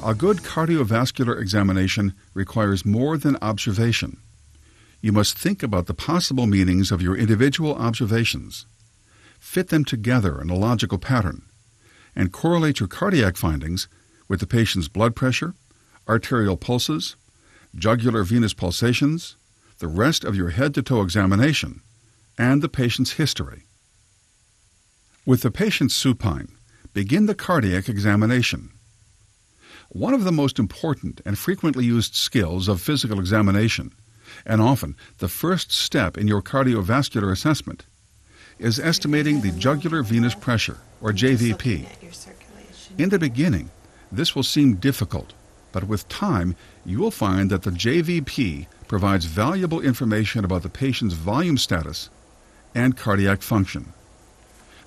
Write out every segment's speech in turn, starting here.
A good cardiovascular examination requires more than observation. You must think about the possible meanings of your individual observations, fit them together in a logical pattern, and correlate your cardiac findings with the patient's blood pressure, arterial pulses, jugular venous pulsations, the rest of your head-to-toe examination, and the patient's history. With the patient supine, begin the cardiac examination. One of the most important and frequently used skills of physical examination, and often the first step in your cardiovascular assessment, is estimating the jugular venous pressure, or JVP. In the beginning, this will seem difficult, but with time, you will find that the JVP provides valuable information about the patient's volume status and cardiac function.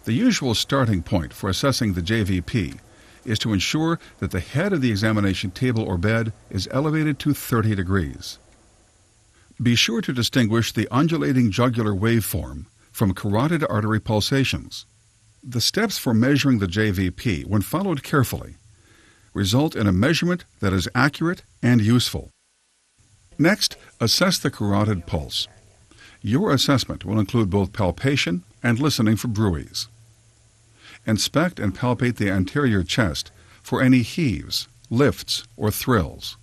The usual starting point for assessing the JVP is to ensure that the head of the examination table or bed is elevated to 30 degrees. Be sure to distinguish the undulating jugular waveform from carotid artery pulsations. The steps for measuring the JVP, when followed carefully, result in a measurement that is accurate and useful. Next, assess the carotid pulse. Your assessment will include both palpation and listening for bruits. Inspect and palpate the anterior chest for any heaves, lifts, or thrills.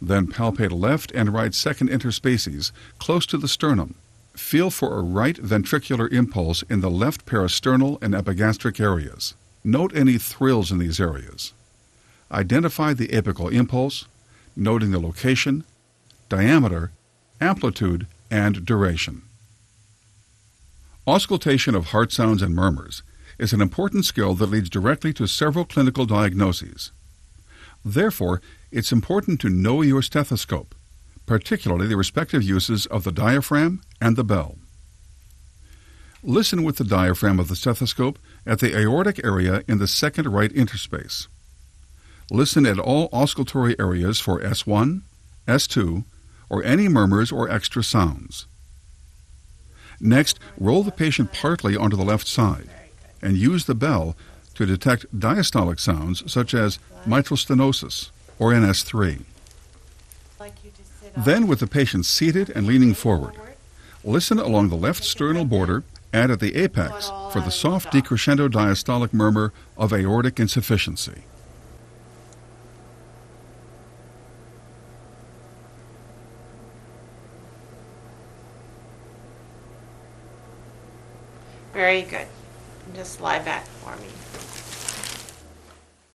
Then palpate left and right second interspaces close to the sternum. Feel for a right ventricular impulse in the left parasternal and epigastric areas. Note any thrills in these areas. Identify the apical impulse, noting the location, diameter, amplitude, and duration. Auscultation of heart sounds and murmurs is an important skill that leads directly to several clinical diagnoses. Therefore, it's important to know your stethoscope, particularly the respective uses of the diaphragm and the bell. Listen with the diaphragm of the stethoscope at the aortic area in the second right interspace. Listen at all auscultatory areas for S1, S2, or any murmurs or extra sounds. Next, roll the patient partly onto the left side and use the bell to detect diastolic sounds such as mitral stenosis or NS3. Then, with the patient seated and leaning forward, listen along the left sternal border and at the apex for the soft decrescendo diastolic murmur of aortic insufficiency. Very good. Just lie back for me.